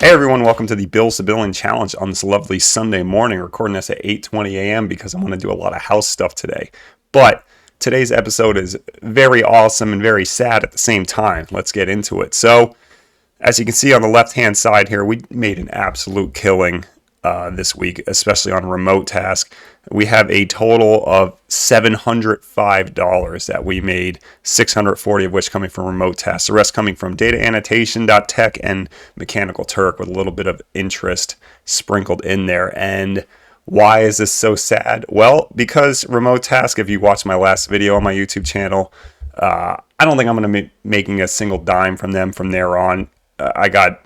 Hey everyone, welcome to the Bills2Billions challenge on this lovely Sunday morning. Recording this at 8:20 a.m. because I'm going to do a lot of house stuff today. But today's episode is very awesome and very sad at the same time. Let's get into it. So, as you can see on the left-hand side here, we made an absolute killing this week, especially on remote task. We have a total of $705 that we made, 640 of which coming from remote tasks, the rest coming from app.dataannotation.tech and Mechanical Turk with a little bit of interest sprinkled in there. And why is this so sad? Well, because remote task, if you watch my last video on my YouTube channel, I don't think I'm going to be making a single dime from them from there on. I got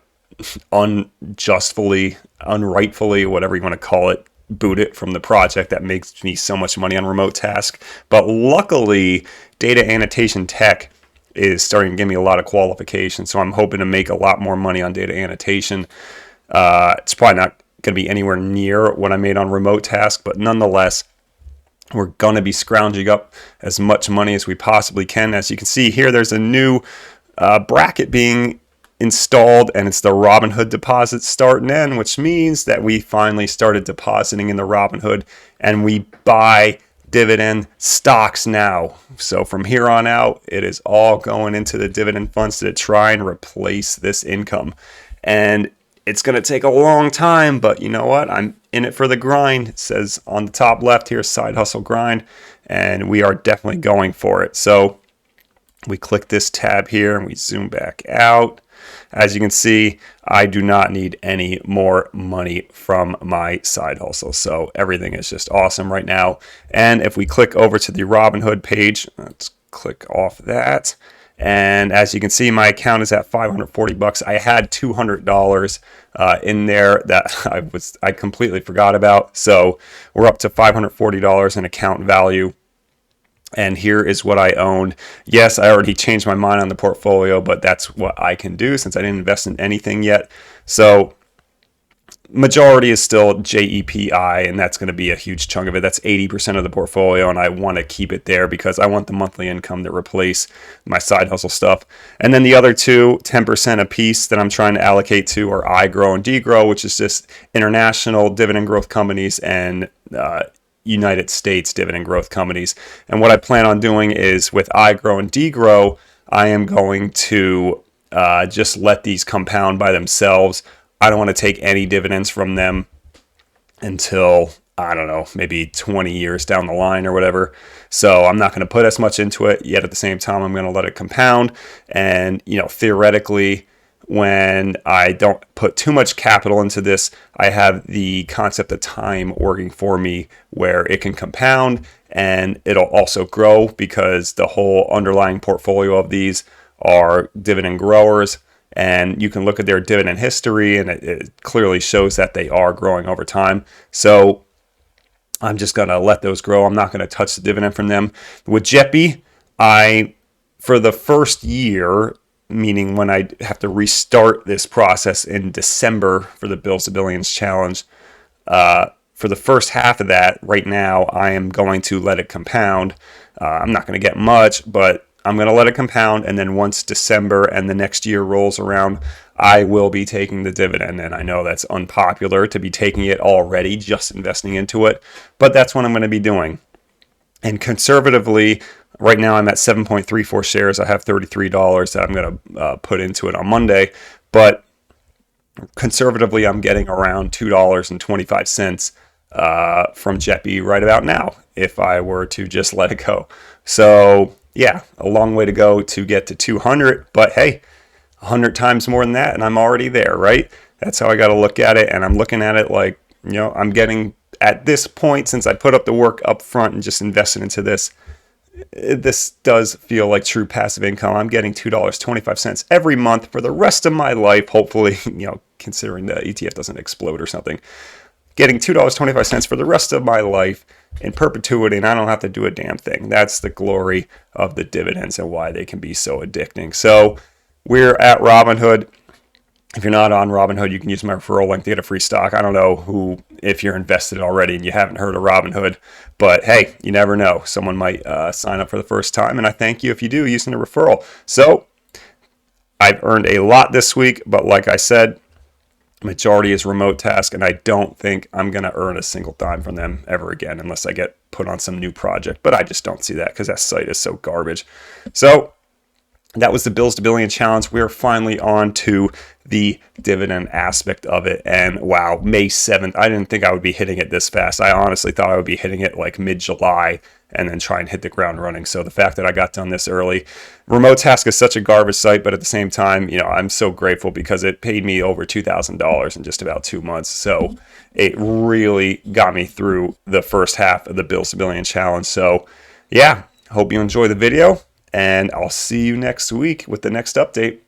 unjustly, unrightfully, whatever you want to call it, booted from the project that makes me so much money on remote task. But luckily, Data Annotation Tech is starting to give me a lot of qualifications, so I'm hoping to make a lot more money on data annotation. It's probably not going to be anywhere near what I made on remote task, but nonetheless, we're going to be scrounging up as much money as we possibly can. As you can see here, there's a new bracket being installed, and it's the Robinhood deposit start and end, which means that we finally started depositing in the Robinhood, and we buy dividend stocks now. So from here on out, it is all going into the dividend funds to try and replace this income. And it's going to take a long time, but you know what? I'm in it for the grind. It says on the top left here, side hustle grind, and we are definitely going for it. So we click this tab here and we zoom back out. As you can see, I do not need any more money from my side hustle. So everything is just awesome right now. And if we click over to the Robinhood page, let's click off that. And as you can see, my account is at $540. I had $200 in there that I completely forgot about. So we're up to $540 in account value. And here is what I owned. Yes, I already changed my mind on the portfolio, but that's what I can do since I didn't invest in anything yet. So majority is still JEPI, and that's going to be a huge chunk of it. That's 80% of the portfolio, and I want to keep it there because I want the monthly income to replace my side hustle stuff. And then the other two, 10% a piece that I'm trying to allocate to are iGrow and DGrow, which is just international dividend growth companies and United States dividend growth companies. And what I plan on doing is with iGrow and DGrow, I am going to just let these compound by themselves. I don't want to take any dividends from them until, I don't know, maybe 20 years down the line or whatever. So I'm not going to put as much into it, yet at the same time, I'm going to let it compound. And, you know, theoretically, when I don't put too much capital into this, I have the concept of time working for me where it can compound and it'll also grow because the whole underlying portfolio of these are dividend growers. And you can look at their dividend history and it clearly shows that they are growing over time. So I'm just going to let those grow. I'm not going to touch the dividend from them. With JEPI, for the first year, meaning when I have to restart this process in December for the Bills2Billions challenge, for the first half of that, right now, I am going to let it compound. I'm not going to get much, but I'm going to let it compound. And then once December and the next year rolls around, I will be taking the dividend. And I know that's unpopular to be taking it already, just investing into it, but that's what I'm going to be doing. And conservatively, right now I'm at 7.34 shares. I have $33 that I'm going to put into it on Monday. But conservatively, I'm getting around $2.25 from JEPI right about now if I were to just let it go. So yeah, a long way to go to get to 200. But hey, 100 times more than that and I'm already there, right? That's how I got to look at it. And I'm looking at it like, you know, I'm getting at this point, since I put up the work up front and just invested into this, this does feel like true passive income. I'm getting $2.25 every month for the rest of my life, hopefully, you know, considering the ETF doesn't explode or something. Getting $2.25 for the rest of my life in perpetuity, and I don't have to do a damn thing. That's the glory of the dividends and why they can be so addicting. So we're at Robinhood. If you're not on Robinhood, you can use my referral link to get a free stock. I don't know if you're invested already and you haven't heard of Robinhood, but hey, you never know. Someone might sign up for the first time, and I thank you if you do using a referral. So I've earned a lot this week, but like I said, Majority is remote task, and I don't think I'm going to earn a single dime from them ever again unless I get put on some new project. But I just don't see that because that site is so garbage. So that was the Bills to Billion challenge. We're finally on to the dividend aspect of it. And wow, May 7th, I didn't think I would be hitting it this fast. I honestly thought I would be hitting it like mid-July and then try and hit the ground running. So the fact that I got done this early, Remote Task is such a garbage site, but at the same time, I'm so grateful because it paid me over $2,000 in just about 2 months. So it really got me through the first half of the Bills to Billion challenge. So yeah, hope you enjoy the video. And I'll see you next week with the next update.